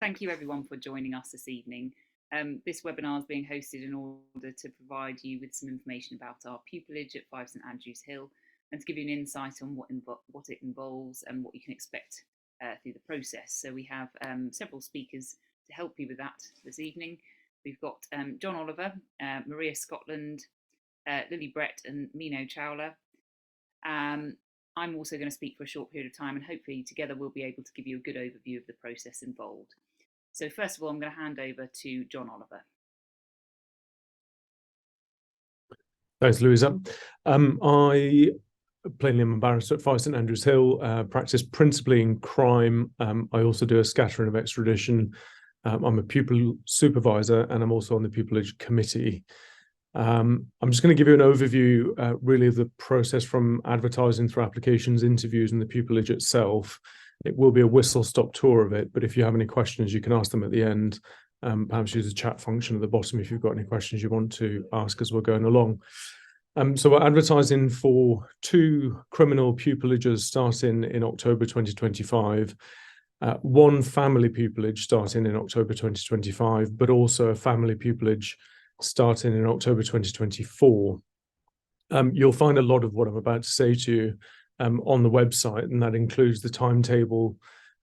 Thank you everyone for joining us this evening. This webinar is being hosted in order to provide you with some information about our pupillage at 5 St Andrews Hill and to give you an insight on what it involves and what you can expect through the process. So we have several speakers to help you with that this evening. We've got John Oliver, Maria Scotland, Lily Brett and Meeno Chawla. I'm also going to speak for a short period of time, and hopefully together we'll be able to give you a good overview of the process involved. So first of all, I'm going to hand over to John Oliver. Thanks, Louisa. I plainly am a barrister at 5 St Andrews Hill, practice principally in crime. I also do a scattering of extradition. I'm a pupil supervisor and I'm also on the Pupillage committee. I'm just going to give you an overview really of the process from advertising through applications, interviews and the pupillage itself. It will be a whistle-stop tour of it, but if you have any questions, you can ask them at the end. Perhaps use the chat function at the bottom if you've got any questions you want to ask as we're going along. So we're advertising for 2 criminal pupillages starting in October 2025, 1 family pupillage starting in October 2025, but also a family pupillage starting in October 2024. You'll find a lot of what I'm about to say to you on the website, and that includes the timetable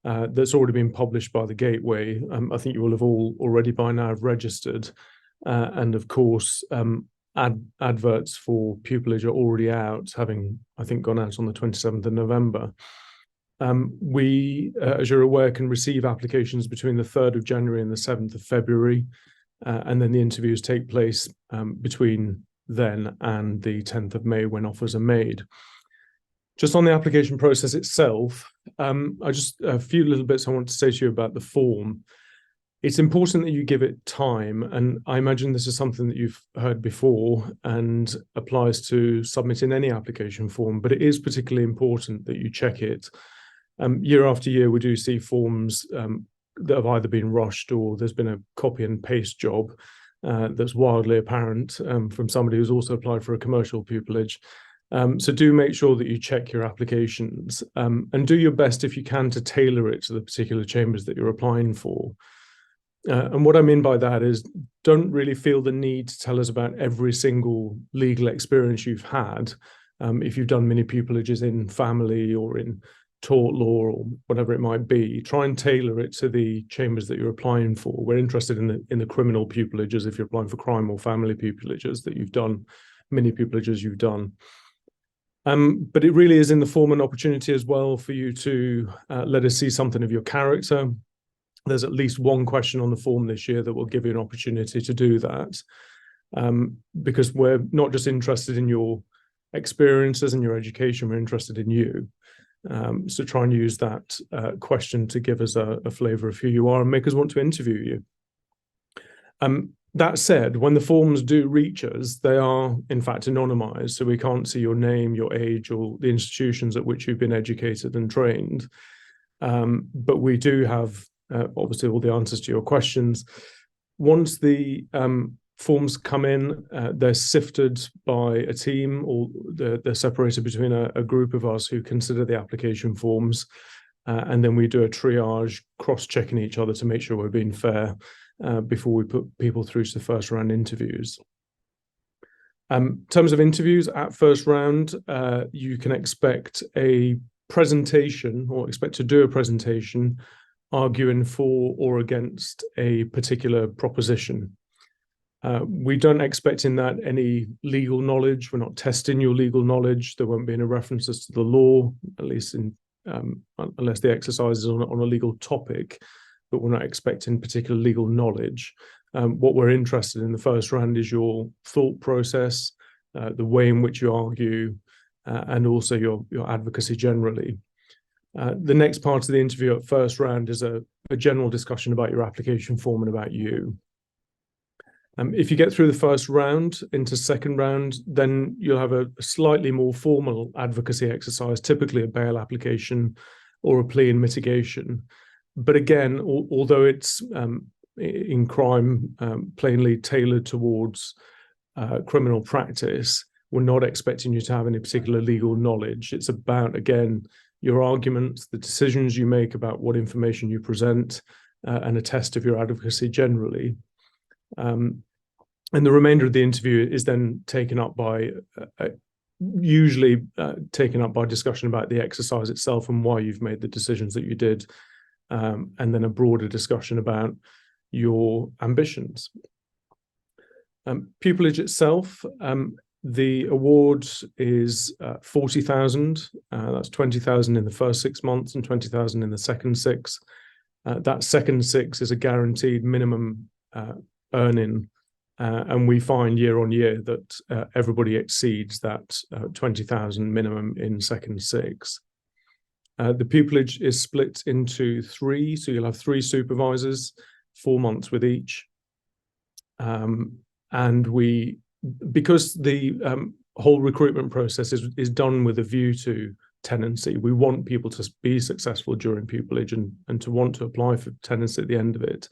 that's already been published by the Gateway. I think you will have all already by now have registered, and of course adverts for pupillage are already out, having I think gone out on the 27th of November. We, as you're aware, can receive applications between the 3rd of January and the 7th of February. And then the interviews take place between then and the 10th of May when offers are made. Just on the application process itself, a few little bits I want to say to you about the form. It's important that you give it time, and I imagine this is something that you've heard before and applies to submitting any application form, but it is particularly important that you check it. Year after year, we do see forms that have either been rushed or there's been a copy and paste job that's wildly apparent from somebody who's also applied for a commercial pupillage. So do make sure that you check your applications and do your best if you can to tailor it to the particular chambers that you're applying for. And what I mean by that is don't really feel the need to tell us about every single legal experience you've had. If you've done many pupillages in family or in tort law or whatever it might be, try and tailor it to the chambers that you're applying for. We're interested in the criminal pupillages if you're applying for crime, or family pupillages that you've done, many pupillages you've done. But it really is in the form an opportunity as well for you to let us see something of your character. There's at least 1 question on the form this year that will give you an opportunity to do that, because we're not just interested in your experiences and your education, we're interested in you. So try and use that question to give us a flavour of who you are and make us want to interview you. That said, when the forms do reach us, they are in fact anonymised, so we can't see your name, your age, or the institutions at which you've been educated and trained. But we do have obviously all the answers to your questions. Once the forms come in, they're sifted by a team, or they're separated between a group of us who consider the application forms, and then we do a triage, cross-checking each other to make sure we're being fair before we put people through to the first round interviews. In terms of interviews, at first round, you can expect a presentation, or expect to do a presentation arguing for or against a particular proposition. We don't expect in that any legal knowledge. We're not testing your legal knowledge. There won't be any references to the law, at least unless the exercise is on a legal topic, but we're not expecting particular legal knowledge. What we're interested in the first round is your thought process, the way in which you argue, and also your advocacy generally. The next part of the interview at first round is a general discussion about your application form and about you. If you get through the first round into second round, then you'll have a slightly more formal advocacy exercise, typically a bail application or a plea in mitigation. But again, although it's in crime plainly tailored towards criminal practice, we're not expecting you to have any particular legal knowledge. It's about, again, your arguments, the decisions you make about what information you present, and a test of your advocacy generally. And the remainder of the interview is then taken up by, usually taken up by discussion about the exercise itself and why you've made the decisions that you did, and then a broader discussion about your ambitions. Pupillage itself, the award is 40,000. That's 20,000 in the first 6 months and 20,000 in the second 6. That second 6 is a guaranteed minimum earning, and we find year on year that everybody exceeds that 20,000 minimum in second 6. The pupillage is split into 3, so you'll have 3 supervisors, 4 months with each. And because the whole recruitment process is done with a view to tenancy, we want people to be successful during pupillage and to want to apply for tenancy at the end of it.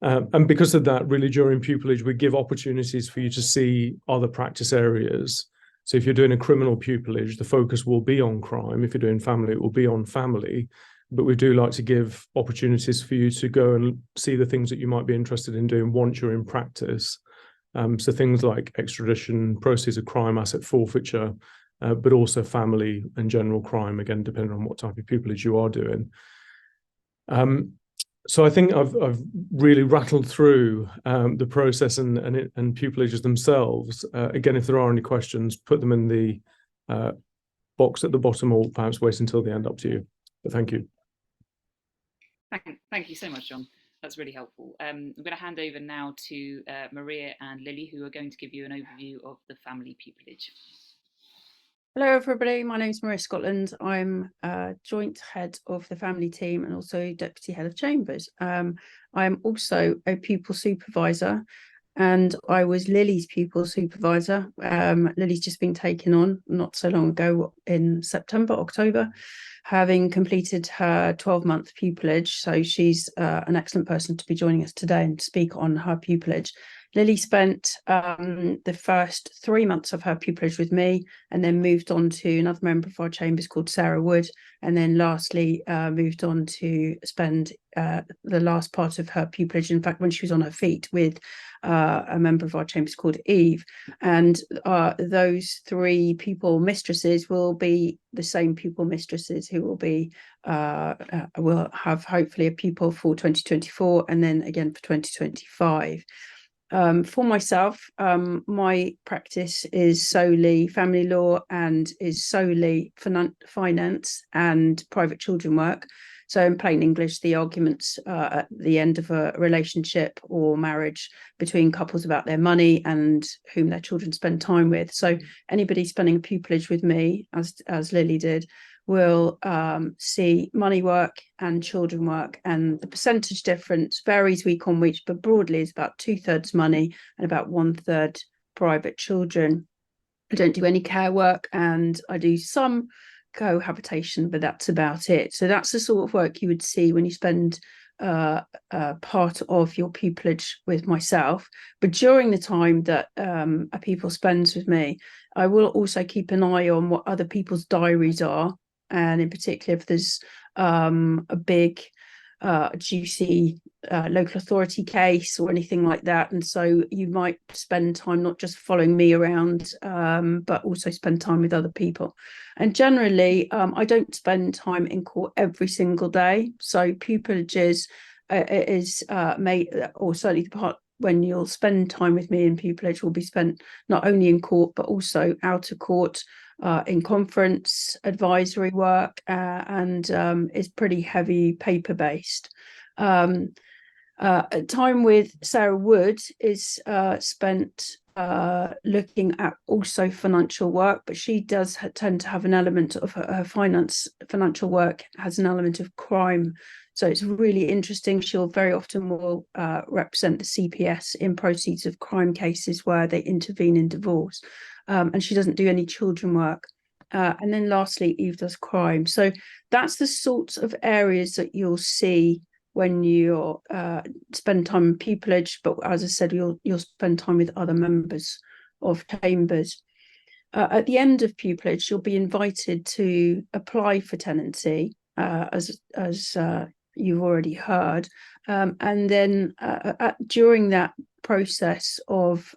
And because of that, really during pupillage, we give opportunities for you to see other practice areas. So if you're doing a criminal pupillage, the focus will be on crime. If you're doing family, it will be on family. But we do like to give opportunities for you to go and see the things that you might be interested in doing once you're in practice. So things like extradition, proceeds of crime, asset forfeiture, but also family and general crime, again, depending on what type of pupillage you are doing. So I think I've really rattled through the process and pupillages themselves. Again, if there are any questions, put them in the box at the bottom, or perhaps wait until the end, up to you. But thank you. Thank you so much, John. That's really helpful. I'm going to hand over now to Maria and Lily, who are going to give you an overview of the family pupillage. Hello everybody, my name is Louisa Collins. I'm joint head of the family team and also deputy head of chambers. I'm also a pupil supervisor, and I was Lily's pupil supervisor. Lily's just been taken on not so long ago in September, October, having completed her 12-month pupillage. So she's an excellent person to be joining us today and speak on her pupillage. Lily spent the first 3 months of her pupillage with me, and then moved on to another member of our chambers called Sarah Wood, and then lastly moved on to spend the last part of her pupillage, in fact, when she was on her feet, with a member of our chambers called Eve. And those 3 pupil mistresses will be the same pupil mistresses who will be will have hopefully a pupil for 2024 and then again for 2025. For myself, my practice is solely family law and is solely finance and private children work. So in plain English, the arguments at the end of a relationship or marriage between couples about their money and whom their children spend time with. So anybody spending a pupillage with me, as Lily did, will see money work and children work, and the percentage difference varies week on week, but broadly is about 2/3 money and about 1/3 private children. I don't do any care work, and I do some cohabitation, but that's about it. So that's the sort of work you would see when you spend part of your pupillage with myself. But during the time that a pupil spends with me, I will also keep an eye on what other people's diaries are, and in particular if there's a big juicy local authority case or anything like that. And so you might spend time not just following me around, but also spend time with other people. And generally I don't spend time in court every single day. So pupillages is made, or certainly the part when you'll spend time with me in pupillage will be spent not only in court but also out of court, in conference advisory work, and is pretty heavy paper based. Time with Sarah Wood is spent looking at also financial work, but she does tend to have an element of her financial work has an element of crime. So it's really interesting. She'll very often will represent the CPS in proceeds of crime cases where they intervene in divorce. And she doesn't do any children work. And then lastly, Eve does crime. So that's the sorts of areas that you'll see when you spend time in pupillage. But as I said, you'll spend time with other members of chambers. At the end of pupillage, you'll be invited to apply for tenancy, as you've already heard. And then during that process of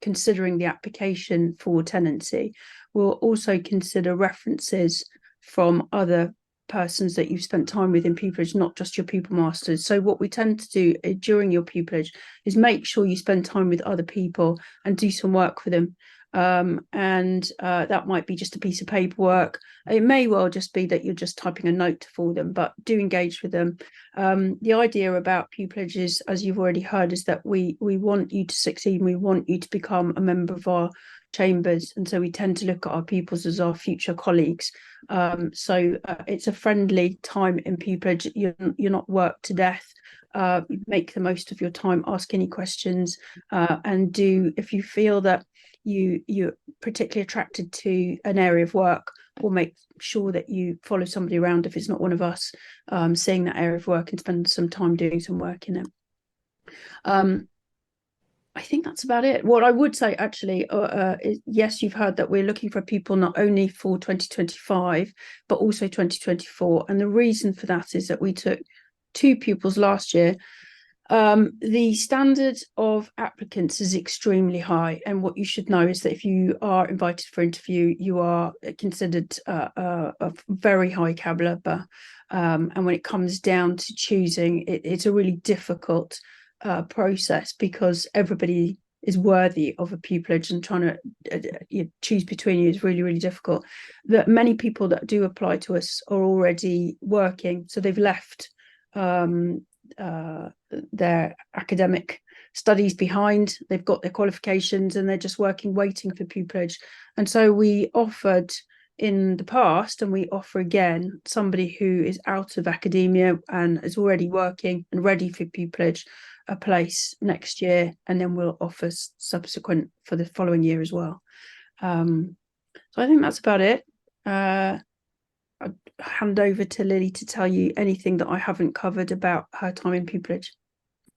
considering the application for tenancy, we'll also consider references from other persons that you've spent time with in pupillage, not just your pupil masters. So what we tend to do during your pupillage is make sure you spend time with other people and do some work for them. And that might be just a piece of paperwork. It may well just be that you're just typing a note for them, but do engage with them. The idea about pupillages, as you've already heard, is that we want you to succeed and we want you to become a member of our chambers, and so we tend to look at our pupils as our future colleagues. So it's a friendly time in pupillage. You're not worked to death. Make the most of your time, ask any questions, and do, if you feel that you're particularly attracted to an area of work, we'll make sure that you follow somebody around if it's not one of us, seeing that area of work and spend some time doing some work in it. I think that's about it. What I would say actually is, yes, you've heard that we're looking for people not only for 2025, but also 2024. And the reason for that is that we took 2 pupils last year. The standard of applicants is extremely high, and what you should know is that if you are invited for interview, you are considered a very high caliber, and when it comes down to choosing, it's a really difficult process, because everybody is worthy of a pupillage, and trying to choose between you is really, really difficult. That many people that do apply to us are already working, so they've left their academic studies behind, they've got their qualifications, and they're just working, waiting for pupillage. And so we offered in the past, and we offer again, somebody who is out of academia and is already working and ready for pupillage, a place next year, and then we'll offer subsequent for the following year as well. So I think that's about it. I'll hand over to Lily to tell you anything that I haven't covered about her time in pupillage.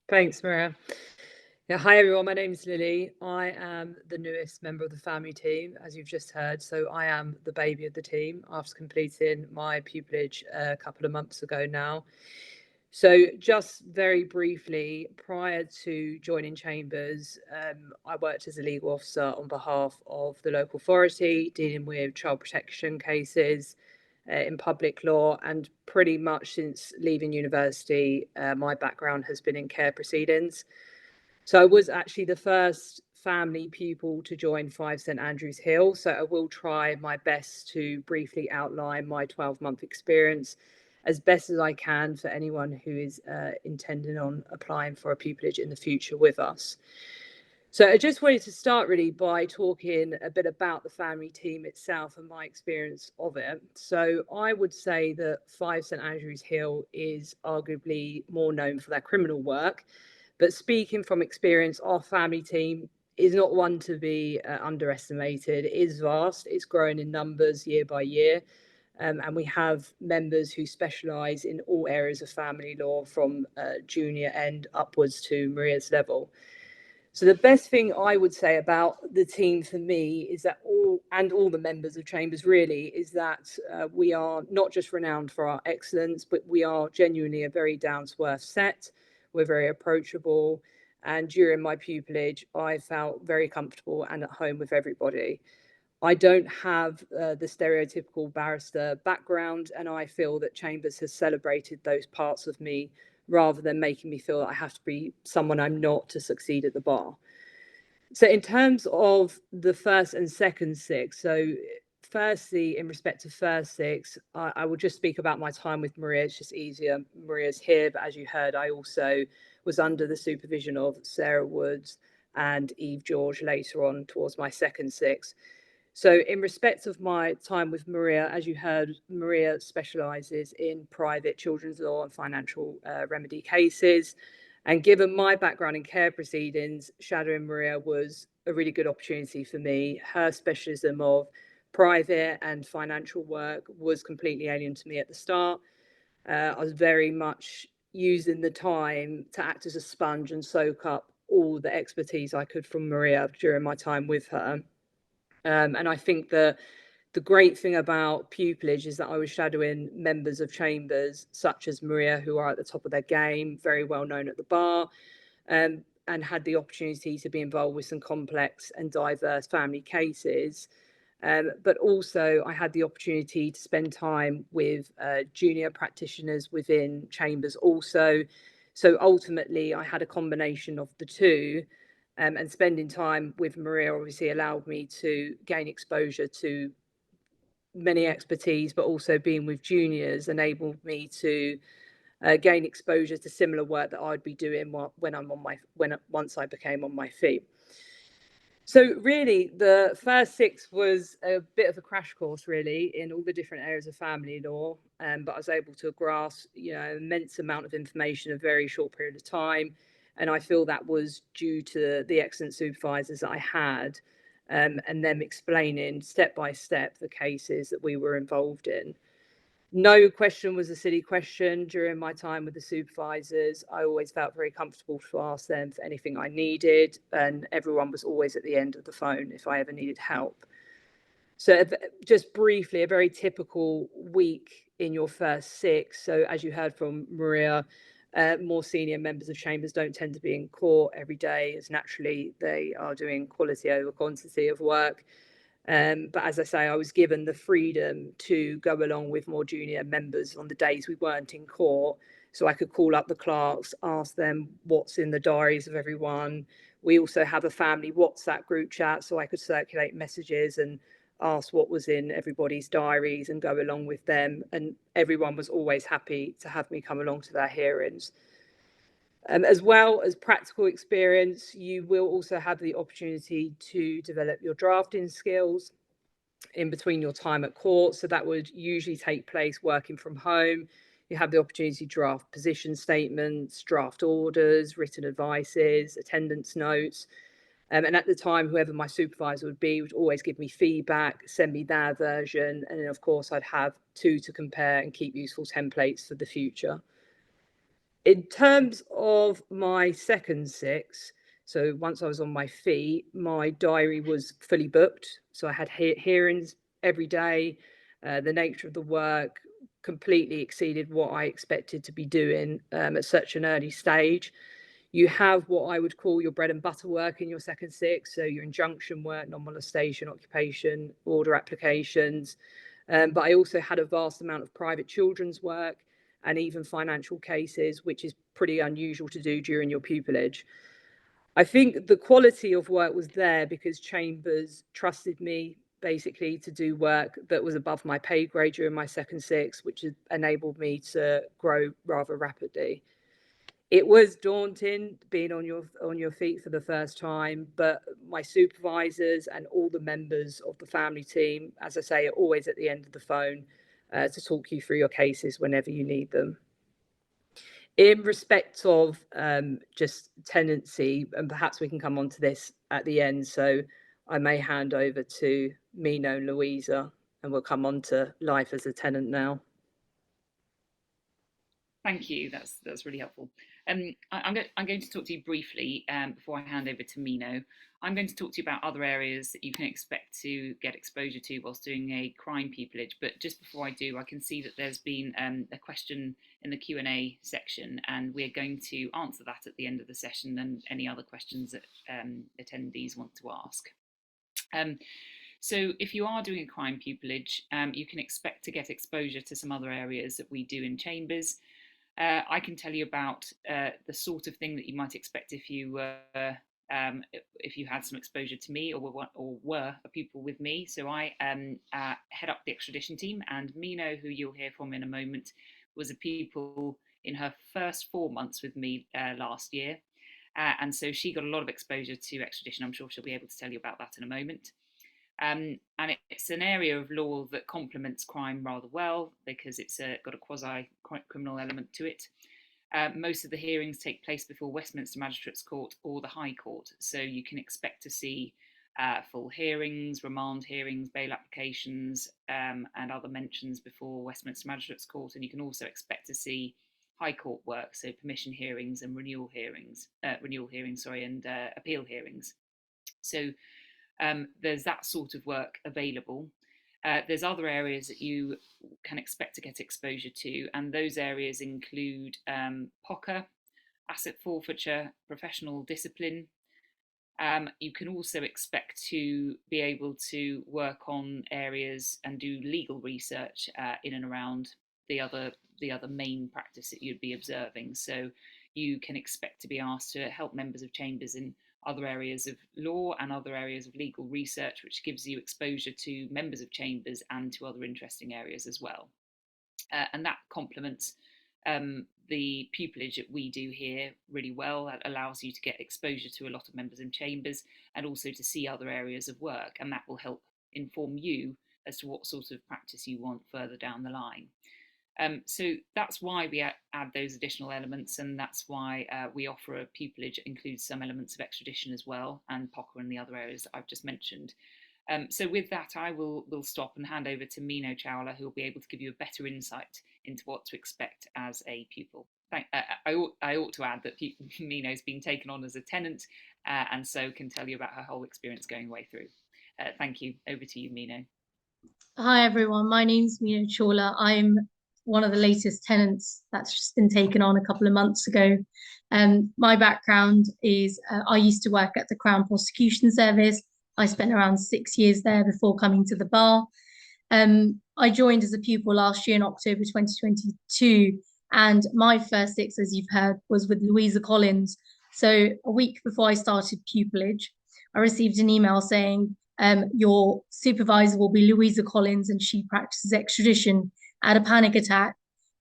Thanks, Maria. Yeah, hi everyone, my name is Lily. I am the newest member of the family team, as you've just heard. So I am the baby of the team after completing my pupillage a couple of months ago now. So just very briefly, prior to joining Chambers, I worked as a legal officer on behalf of the local authority, dealing with child protection cases in public law, and pretty much since leaving university, my background has been in care proceedings. So I was actually the first family pupil to join 5 St Andrews Hill. So I will try my best to briefly outline my 12-month experience as best as I can for anyone who is intending on applying for a pupillage in the future with us. So I just wanted to start really by talking a bit about the family team itself and my experience of it. So I would say that 5 St Andrews Hill is arguably more known for their criminal work, but speaking from experience, our family team is not one to be underestimated. It is vast, it's growing in numbers year by year. And we have members who specialise in all areas of family law, from junior end upwards to Maria's level. So the best thing I would say about the team for me is that all the members of Chambers really is that we are not just renowned for our excellence, but we are genuinely a very down-to-earth set. We're very approachable. And during my pupillage, I felt very comfortable and at home with everybody. I don't have the stereotypical barrister background, and I feel that Chambers has celebrated those parts of me rather than making me feel that I have to be someone I'm not to succeed at the bar. So in terms of the first and second six, so firstly, in respect to first six, I will just speak about my time with Maria. It's just easier. Maria's here, but as you heard, I also was under the supervision of Sarah Woods and Eve George later on towards my second six. So in respect of my time with Maria, as you heard, Maria specialises in private children's law and financial remedy cases. And given my background in care proceedings, shadowing Maria was a really good opportunity for me. Her specialism of private and financial work was completely alien to me at the start. I was very much using the time to act as a sponge and soak up all the expertise I could from Maria during my time with her. And I think the The great thing about Pupillage is that I was shadowing members of chambers such as Maria, who are at the top of their game, very well known at the bar, and had the opportunity to be involved with some complex and diverse family cases. But also I had the opportunity to spend time with junior practitioners within chambers also. So ultimately I had a combination of the two, and spending time with Maria obviously allowed me to gain exposure to many expertise, but also being with juniors enabled me to gain exposure to similar work that I'd be doing once I became on my feet. So really, the first 6 was a bit of a crash course, really, in all the different areas of family law. But I was able to grasp, an immense amount of information in a very short period of time. And I feel that was due to the excellent supervisors that I had, and them explaining step by step the cases that we were involved in. No question was a silly question during my time with the supervisors. I always felt very comfortable to ask them for anything I needed, and everyone was always at the end of the phone if I ever needed help. So just briefly, a very typical week in your first 6. So as you heard from Maria, more senior members of chambers don't tend to be in court every day, as naturally they are doing quality over quantity of work. But as I say, I was given the freedom to go along with more junior members on the days we weren't in court. So I could call up the clerks, ask them what's in the diaries of everyone. We also have a family WhatsApp group chat, so I could circulate messages and ask what was in everybody's diaries and go along with them. And everyone was always happy to have me come along to their hearings. As well as practical experience, you will also have the opportunity to develop your drafting skills in between your time at court. So that would usually take place working from home. You have the opportunity to draft position statements, draft orders, written advices, attendance notes. And at the time, whoever my supervisor would be would always give me feedback, send me their version. And then, of course, I'd have 2 to compare and keep useful templates for the future. In terms of my second 6, so once I was on my feet, my diary was fully booked. So I had hearings every day. The nature of the work completely exceeded what I expected to be doing at such an early stage. You have what I would call your bread and butter work in your second 6, so your injunction work, non-molestation, occupation, order applications. But I also had a vast amount of private children's work and even financial cases, which is pretty unusual to do during your pupillage. I think the quality of work was there because chambers trusted me basically to do work that was above my pay grade during my second 6, which enabled me to grow rather rapidly. It was daunting being on your feet for the first time, but my supervisors and all the members of the family team, as I say, are always at the end of the phone to talk you through your cases whenever you need them. In respect of just tenancy, and perhaps we can come on to this at the end, so I may hand over to Meeno and Louisa, and we'll come on to life as a tenant now. Thank you. That's really helpful. I'm going to talk to you briefly before I hand over to Meeno. I'm going to talk to you about other areas that you can expect to get exposure to whilst doing a crime pupillage. But just before I do, I can see that there's been a question in the Q&A section, and we're going to answer that at the end of the session and any other questions that attendees want to ask. So if you are doing a crime pupillage, you can expect to get exposure to some other areas that we do in chambers. I can tell you about the sort of thing that you might expect if you had some exposure to me or were a pupil with me. So I head up the extradition team, and Meeno, who you'll hear from in a moment, was a pupil in her first 4 months with me last year. And so she got a lot of exposure to extradition. I'm sure she'll be able to tell you about that in a moment. And it's an area of law that complements crime rather well because it's got a quasi-criminal element to it. Most of the hearings take place before Westminster Magistrates Court or the High Court, so you can expect to see full hearings, remand hearings, bail applications, and other mentions before Westminster Magistrates Court, and you can also expect to see High Court work, so permission hearings and appeal hearings. So there's that sort of work available. There's other areas that you can expect to get exposure to, and those areas include POCA, asset forfeiture, professional discipline. You can also expect to be able to work on areas and do legal research in and around the other main practice that you'd be observing. So you can expect to be asked to help members of chambers in other areas of law and other areas of legal research, which gives you exposure to members of chambers and to other interesting areas as well. And that complements the pupillage that we do here really well. That allows you to get exposure to a lot of members in chambers and also to see other areas of work, and that will help inform you as to what sort of practice you want further down the line. So that's why we add those additional elements, and that's why we offer a pupillage that includes some elements of extradition as well, and POCA and the other areas that I've just mentioned. So with that, I will stop and hand over to Meeno Chawla, who will be able to give you a better insight into what to expect as a pupil. I ought to add that Meeno's been taken on as a tenant, and so can tell you about her whole experience going way through. Thank you. Over to you, Meeno. Hi, everyone. My name's Meeno Chawla. I'm one of the latest tenants that's just been taken on a couple of months ago. My background is I used to work at the Crown Prosecution Service. I spent around 6 years there before coming to the bar. I joined as a pupil last year in October 2022, and my first 6, as you've heard, was with Louisa Collins. So a week before I started pupillage, I received an email saying, your supervisor will be Louisa Collins and she practices extradition. I had a panic attack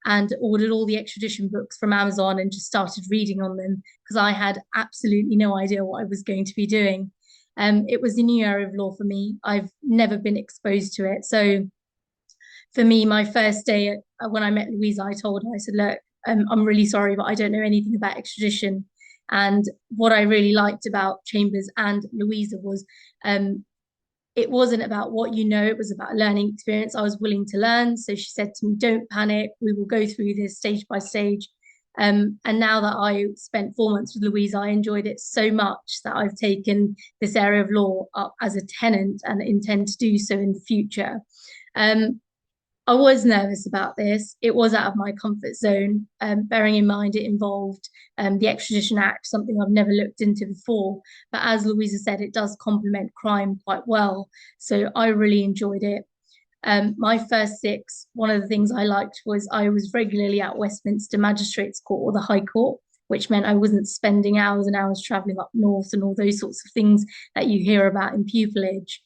and ordered all the extradition books from Amazon and just started reading on them because I had absolutely no idea what I was going to be doing. It was a new area of law for me. I've never been exposed to it. So for me, my first day when I met Louisa, I told her, I said, look, I'm really sorry, but I don't know anything about extradition. And what I really liked about Chambers and Louisa was it wasn't about what you know, it was about learning experience. I was willing to learn. So she said to me, don't panic. We will go through this stage by stage. And now that I spent 4 months with Louisa, I enjoyed it so much that I've taken this area of law up as a tenant and intend to do so in the future. I was nervous about this. It was out of my comfort zone, bearing in mind it involved the Extradition Act, something I've never looked into before. But as Louisa said, it does complement crime quite well. So I really enjoyed it. My first 6, one of the things I liked was I was regularly at Westminster Magistrates Court or the High Court, which meant I wasn't spending hours and hours travelling up north and all those sorts of things that you hear about in pupillage.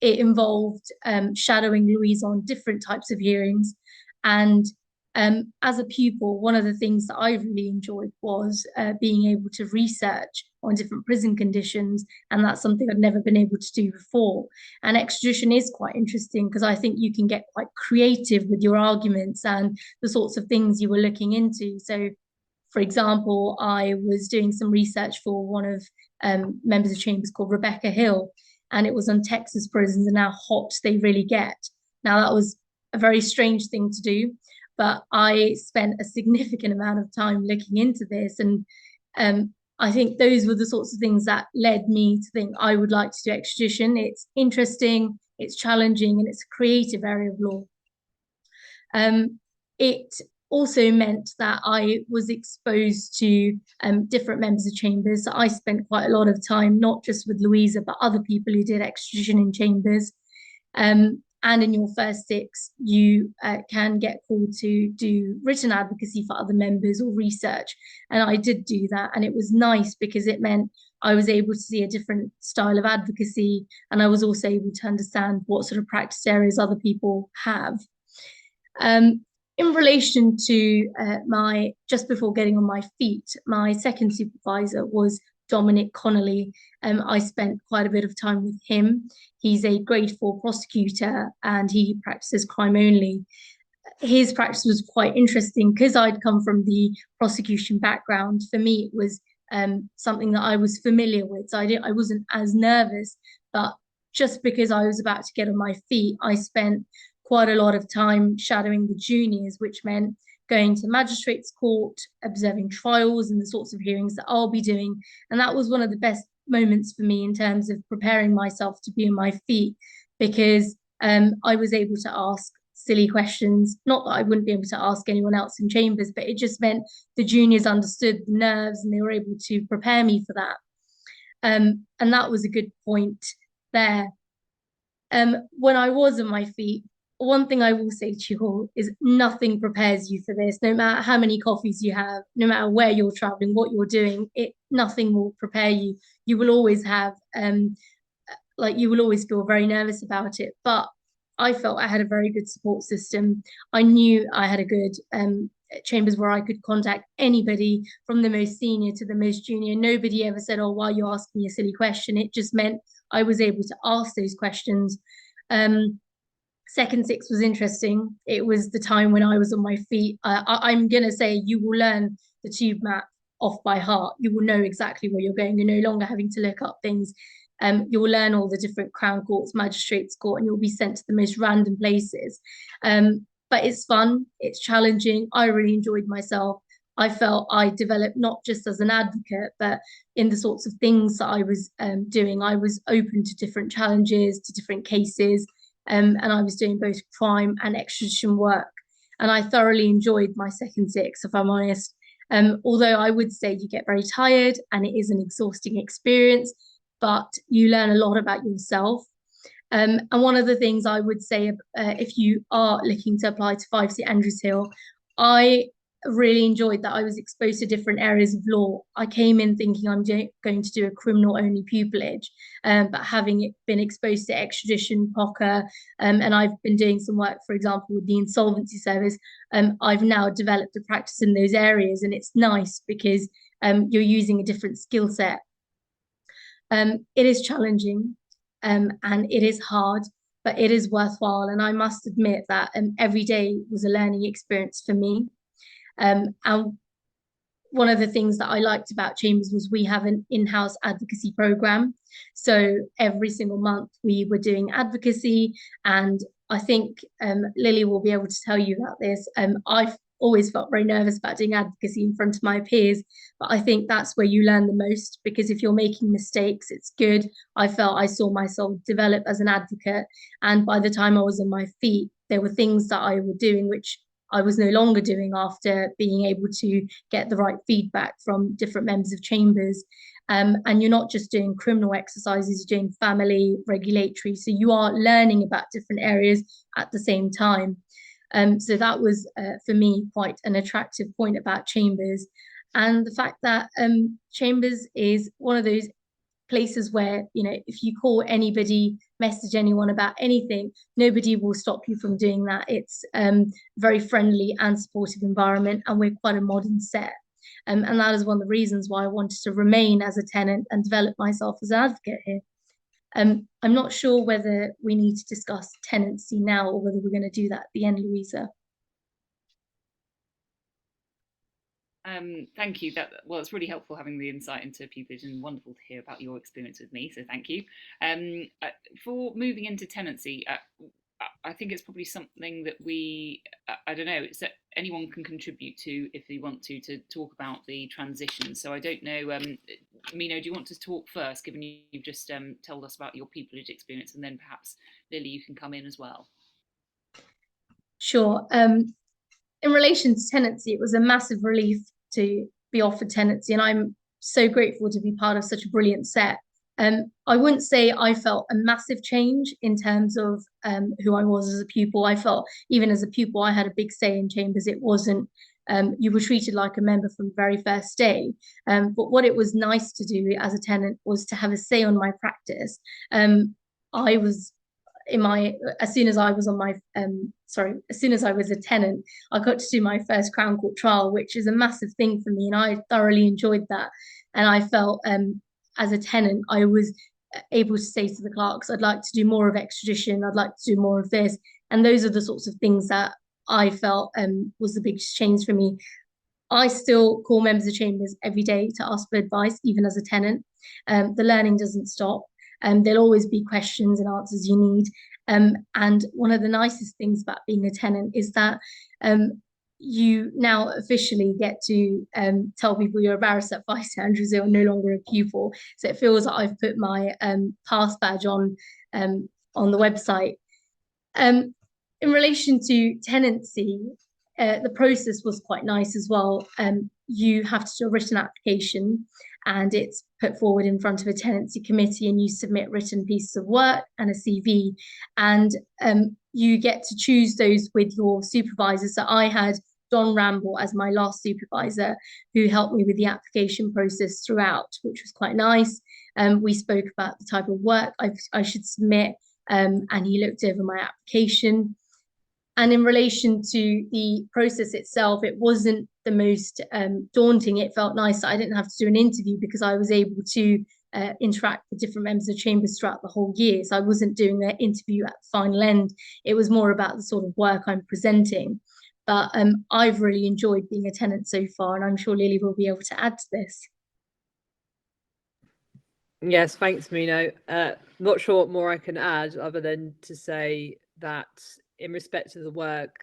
It involved shadowing Louisa on different types of hearings. And as a pupil, one of the things that I really enjoyed was being able to research on different prison conditions. And that's something I'd never been able to do before. And extradition is quite interesting because I think you can get quite creative with your arguments and the sorts of things you were looking into. So, for example, I was doing some research for one of members of Chambers called Rebecca Hill, and it was on Texas prisons and how hot they really get. Now, that was a very strange thing to do, but I spent a significant amount of time looking into this. And I think those were the sorts of things that led me to think I would like to do extradition. It's interesting, it's challenging, and it's a creative area of law. It also meant that I was exposed to different members of Chambers. So I spent quite a lot of time, not just with Louisa, but other people who did extradition in Chambers. And in your first 6, you can get called to do written advocacy for other members or research. And I did do that. And it was nice because it meant I was able to see a different style of advocacy. And I was also able to understand what sort of practice areas other people have. In relation to just before getting on my feet, my second supervisor was Dominic Connolly. I spent quite a bit of time with him. He's a grade 4 prosecutor and he practices crime only. His practice was quite interesting because I'd come from the prosecution background. For me, it was something that I was familiar with. So I wasn't as nervous, but just because I was about to get on my feet, I spent quite a lot of time shadowing the juniors, which meant going to magistrates court, observing trials and the sorts of hearings that I'll be doing. And that was one of the best moments for me in terms of preparing myself to be on my feet, because I was able to ask silly questions. Not that I wouldn't be able to ask anyone else in chambers, but it just meant the juniors understood the nerves and they were able to prepare me for that. And that was a good point there. When I was on my feet, one thing I will say to you all is nothing prepares you for this. No matter how many coffees you have, no matter where you're traveling, what you're doing, nothing will prepare you. You will always have, you will always feel very nervous about it. But I felt I had a very good support system. I knew I had a good chambers where I could contact anybody from the most senior to the most junior. Nobody ever said, oh, why are you asking me a silly question? It just meant I was able to ask those questions. Second six was interesting. It was the time when I was on my feet. I'm going to say you will learn the tube map off by heart. You will know exactly where you're going. You're no longer having to look up things. You'll learn all the different Crown Courts, Magistrates Court, and you'll be sent to the most random places. But it's fun. It's challenging. I really enjoyed myself. I felt I developed not just as an advocate, but in the sorts of things that I was doing. I was open to different challenges, to different cases, and I was doing both crime and extradition work. And I thoroughly enjoyed my second six, if I'm honest. Although I would say you get very tired and it is an exhausting experience, but you learn a lot about yourself. And one of the things I would say, if you are looking to apply to 5 St Andrews Hill, I really enjoyed that I was exposed to different areas of law. I came in thinking I'm going to do a criminal-only pupillage, but having been exposed to extradition, POCA, and I've been doing some work, for example, with the insolvency service, I've now developed a practice in those areas, and it's nice because you're using a different skill set. It is challenging and it is hard, but it is worthwhile. And I must admit that every day was a learning experience for me. And one of the things that I liked about Chambers was we have an in-house advocacy program. So every single month we were doing advocacy, and I think Lily will be able to tell you about this. I've always felt very nervous about doing advocacy in front of my peers, but I think that's where you learn the most, because if you're making mistakes, it's good. I felt I saw myself develop as an advocate, and by the time I was on my feet, there were things that I was doing which I was no longer doing after being able to get the right feedback from different members of Chambers. And you're not just doing criminal exercises, you're doing family, regulatory, so you are learning about different areas at the same time. So that was, for me, quite an attractive point about Chambers. And the fact that Chambers is one of those places where, you know, if you call anybody, message anyone about anything, nobody will stop you from doing that. It's very friendly and supportive environment, and we're quite a modern set. And that is one of the reasons why I wanted to remain as a tenant and develop myself as an advocate here. I'm not sure whether we need to discuss tenancy now or whether we're going to do that at the end, Louisa. Thank you. Well, it's really helpful having the insight into pupillage, and wonderful to hear about your experience with me. So thank you. For moving into tenancy, I think it's probably something that I don't know, it's that anyone can contribute to if they want to talk about the transition. So I don't know, Meeno, do you want to talk first, given you've just told us about your pupillage experience, and then perhaps Lily, you can come in as well. Sure. In relation to tenancy, it was a massive relief to be offered tenancy, and I'm so grateful to be part of such a brilliant set. I wouldn't say I felt a massive change in terms of who I was as a pupil. I felt even as a pupil, I had a big say in Chambers. It wasn't, you were treated like a member from the very first day. But what it was nice to do as a tenant was to have a say on my practice. I was as soon as I was a tenant, I got to do my first Crown Court trial, which is a massive thing for me, and I thoroughly enjoyed that. And I felt as a tenant, I was able to say to the clerks, I'd like to do more of extradition, I'd like to do more of this. And those are the sorts of things that I felt was the biggest change for me. I still call members of Chambers every day to ask for advice, even as a tenant. The learning doesn't stop. There'll always be questions and answers you need. And one of the nicest things about being a tenant is that you now officially get to tell people you're a barrister at 5 St Andrews Hill, no longer a pupil. So it feels like I've put my pass badge on the website. In relation to tenancy, the process was quite nice as well. You have to do a written application and it's put forward in front of a tenancy committee, and you submit written pieces of work and a CV, and you get to choose those with your supervisors. So I had Don Ramble as my last supervisor, who helped me with the application process throughout, which was quite nice. We spoke about the type of work I should submit, and he looked over my application. And in relation to the process itself, it wasn't the most daunting. It felt nice that I didn't have to do an interview, because I was able to interact with different members of chambers throughout the whole year. So I wasn't doing an interview at the final end. It was more about the sort of work I'm presenting. But I've really enjoyed being a tenant so far, and I'm sure Lily will be able to add to this. Yes, thanks, Meeno. Not sure what more I can add other than to say that in respect to the work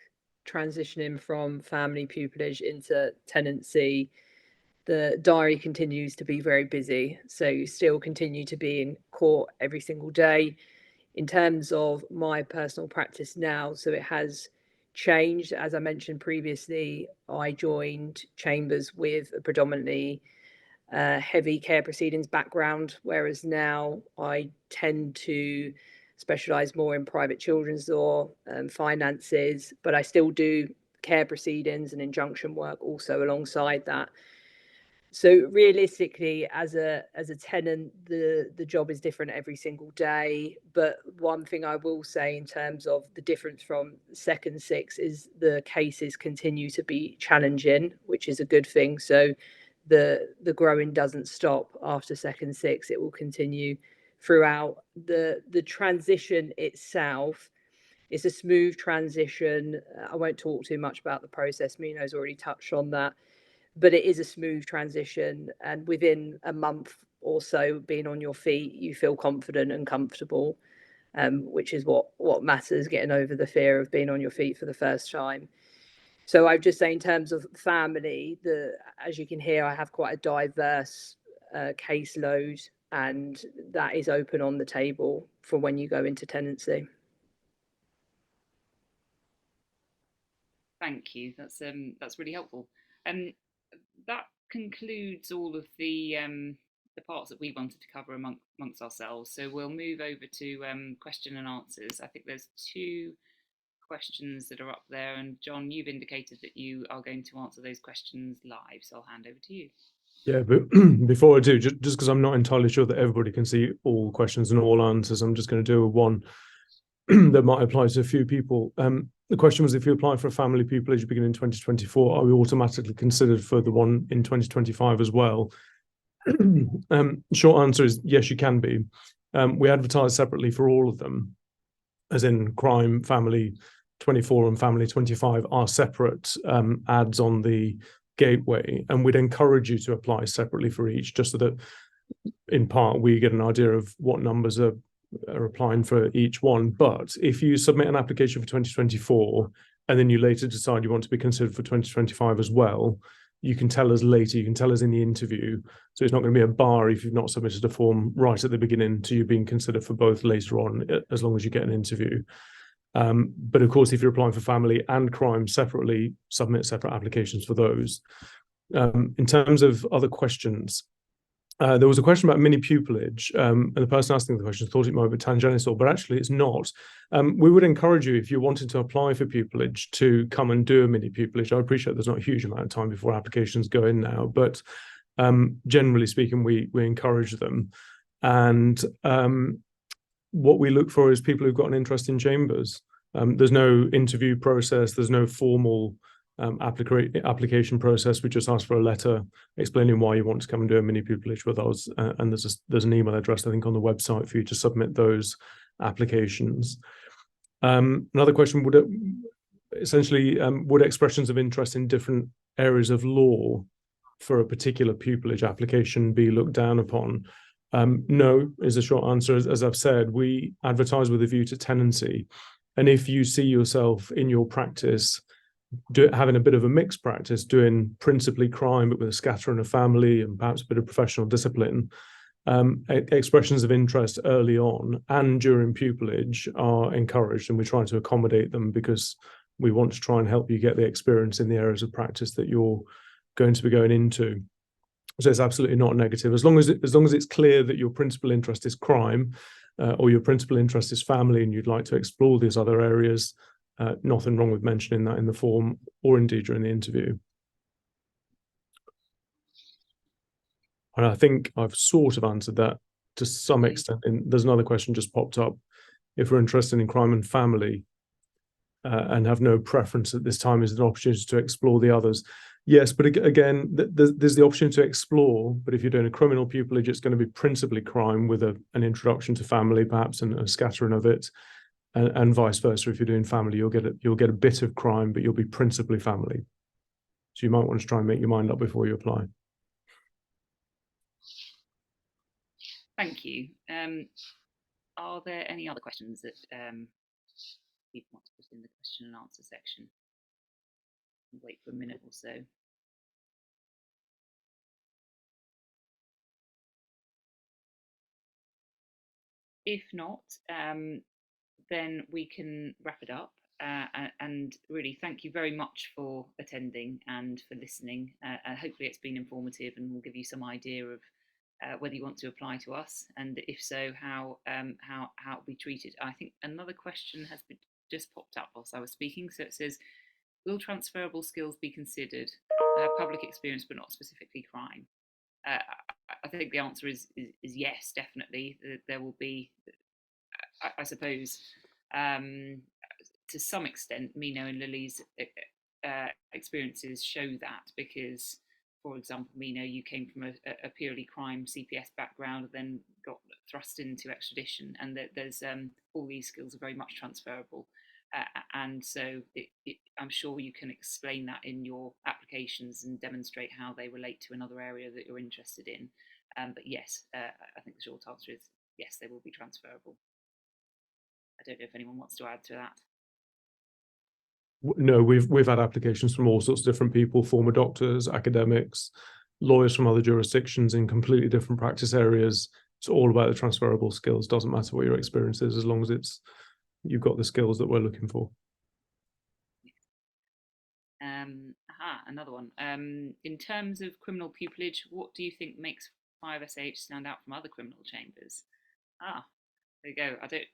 transitioning from family pupillage into tenancy, the diary continues to be very busy. So you still continue to be in court every single day. In terms of my personal practice now, so it has changed. As I mentioned previously, I joined chambers with a predominantly heavy care proceedings background, whereas now I tend to specialise more in private children's law and finances, but I still do care proceedings and injunction work also alongside that. So realistically, as a tenant, the job is different every single day. But one thing I will say in terms of the difference from second six is the cases continue to be challenging, which is a good thing. So the growing doesn't stop after second six. It will continue throughout. The transition itself is a smooth transition. I won't talk too much about the process. Meeno's already touched on that. But it is a smooth transition, and within a month or so being on your feet, you feel confident and comfortable, which is what matters, getting over the fear of being on your feet for the first time. So I would just say in terms of family, as you can hear, I have quite a diverse caseload, and that is open on the table for when you go into tenancy. Thank you. That's really helpful. That concludes all of the parts that we wanted to cover amongst ourselves. So we'll move over to question and answers. I think there's 2 questions that are up there, and John, you've indicated that you are going to answer those questions live, so I'll hand over to you. Yeah, but before I do, just because I'm not entirely sure that everybody can see all questions and all answers, I'm just going to do one that might apply to a few people. The question was, if you apply for a family pupillage beginning in 2024, are we automatically considered for the one in 2025 as well? Short answer is yes, you can be. We advertise separately for all of them, as in crime, family 24 and family 25 are separate ads on the gateway, and we'd encourage you to apply separately for each, just so that in part we get an idea of what numbers are applying for each one. But if you submit an application for 2024 and then you later decide you want to be considered for 2025 as well, you can tell us later, you can tell us in the interview. So it's not going to be a bar if you've not submitted a form right at the beginning to you being considered for both later on, as long as you get an interview. But of course, if you're applying for family and crime separately, submit separate applications for those. In terms of other questions, there was a question about mini pupillage, and the person asking the question thought it might be tangential, but actually it's not. We would encourage you, if you wanted to apply for pupillage, to come and do a mini pupillage. I appreciate there's not a huge amount of time before applications go in now, but generally speaking, we encourage them. And what we look for is people who've got an interest in chambers. There's no interview process, there's no formal application process. We just ask for a letter explaining why you want to come and do a mini pupillage with us, and there's an email address, I think, on the website for you to submit those applications. Another question would expressions of interest in different areas of law for a particular pupillage application be looked down upon? No is the short answer. As I've said, we advertise with a view to tenancy, and if you see yourself in your practice having a bit of a mixed practice, doing principally crime but with a scattering of family and perhaps a bit of professional discipline, expressions of interest early on and during pupillage are encouraged, and we try to accommodate them because we want to try and help you get the experience in the areas of practice that you're going to be going into. So it's absolutely not negative. As long as it's clear that your principal interest is crime, or your principal interest is family, and you'd like to explore these other areas, nothing wrong with mentioning that in the form or indeed during the interview. And I think I've sort of answered that to some extent. And there's another question just popped up. If we're interested in crime and family and have no preference at this time, is there an opportunity to explore the others? Yes, but again, there's the option to explore. But if you're doing a criminal pupillage, it's going to be principally crime with an introduction to family, perhaps, and a scattering of it, and vice versa. If you're doing family, you'll get a bit of crime, but you'll be principally family. So you might want to try and make your mind up before you apply. Thank you. Are there any other questions that people want to put in the question and answer section? Wait for a minute or so. If not, then we can wrap it up. And really, thank you very much for attending and for listening. Hopefully, it's been informative and will give you some idea of whether you want to apply to us, and if so, how it'll be treated. I think another question has just popped up whilst I was speaking. So it says, will transferable skills be considered? Public experience, but not specifically crime. I think the answer is yes, definitely. There will be, I suppose, to some extent, Meeno and Lily's experiences show that, because, for example, Meeno, you came from a purely crime CPS background and then got thrust into extradition, and there's all these skills are very much transferable. And so I'm sure you can explain that in your applications and demonstrate how they relate to another area that you're interested in. But yes, I think the short answer is yes, they will be transferable. I don't know if anyone wants to add to that. No, we've had applications from all sorts of different people, former doctors, academics, lawyers from other jurisdictions in completely different practice areas. It's all about the transferable skills. Doesn't matter what your experience is, as long as you've got the skills that we're looking for. Another one. In terms of criminal pupillage, what do you think makes 5SH stand out from other criminal chambers? There you go. I don't.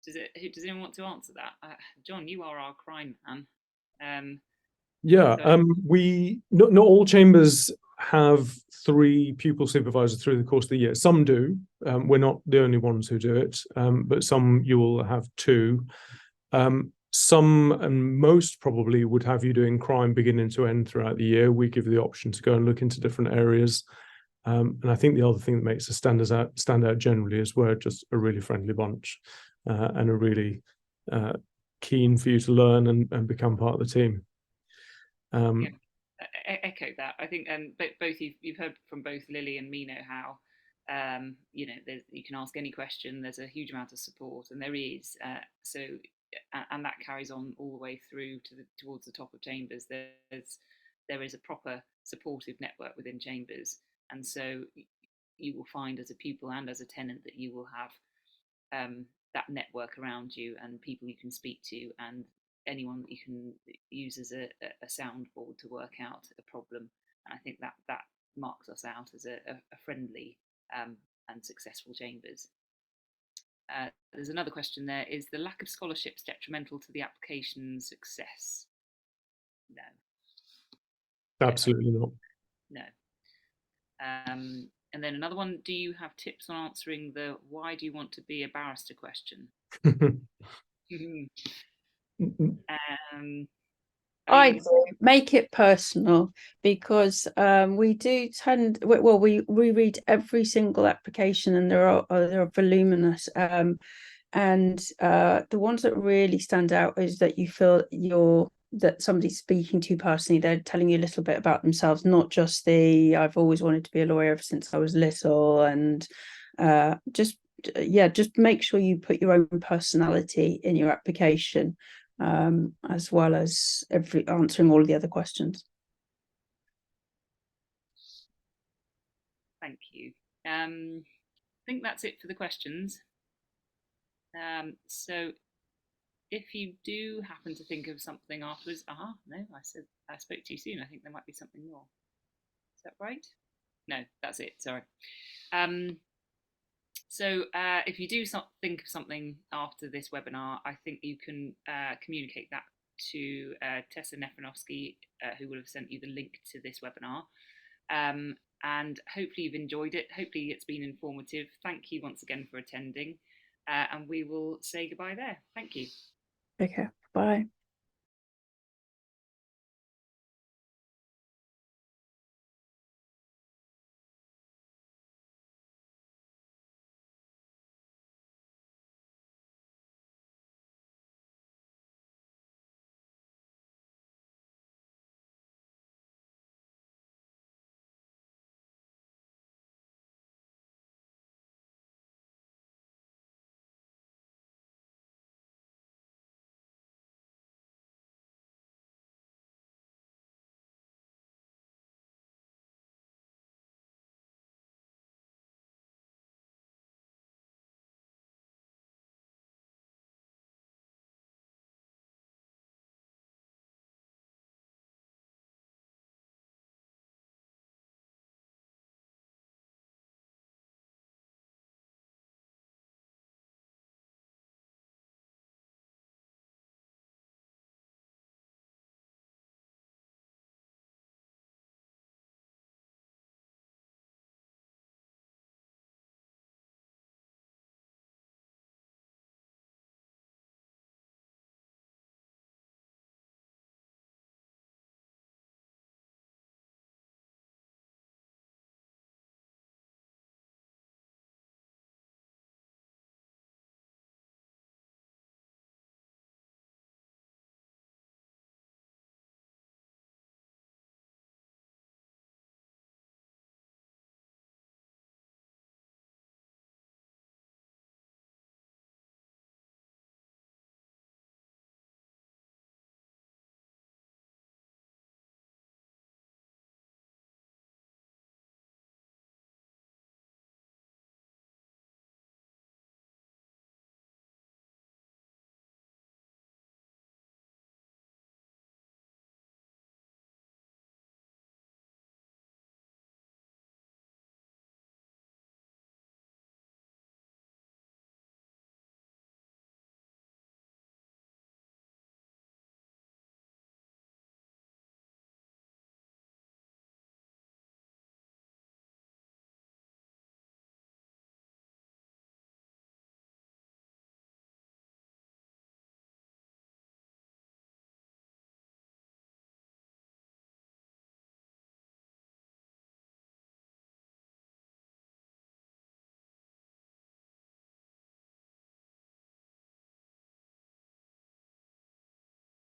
Does anyone want to answer that? John, you are our crime man. We not all chambers have 3 pupil supervisors through the course of the year. Some do. We're not the only ones who do it, but some you will have 2. Some and most probably would have you doing crime beginning to end throughout the year. We give you the option to go and look into different areas. And I think the other thing that makes us stand out generally is we're just a really friendly bunch, and are really keen for you to learn and become part of the team. Echo that. I think both you've heard from both Lily and Meeno how you can ask any question. There's a huge amount of support, and there is. And that carries on all the way through towards the top of chambers. There is a proper supportive network within chambers, and so you will find as a pupil and as a tenant that you will have that network around you and people you can speak to, and anyone that you can use as a soundboard to work out a problem. And I think that marks us out as a friendly and successful chambers. There's another question there. Is the lack of scholarships detrimental to the application success? No. Absolutely not. No. And then another one, do you have tips on answering the why do you want to be a barrister question? I do make it personal, because we do tend, well, we read every single application, and there are voluminous, and the ones that really stand out is that you feel that somebody's speaking to you personally. They're telling you a little bit about themselves, not just I've always wanted to be a lawyer ever since I was little, and just make sure you put your own personality in your application, as well as answering all of the other questions. Thank you. I think that's it for the questions. So if you do happen to think of something afterwards, no, I spoke too soon. I think there might be something more. Is that right? No, that's it. Sorry. So if you do think of something after this webinar, I think you can communicate that to Tessa Nefranovsky, who will have sent you the link to this webinar. And hopefully you've enjoyed it. Hopefully it's been informative. Thank you once again for attending. And we will say goodbye there. Thank you. Okay, bye.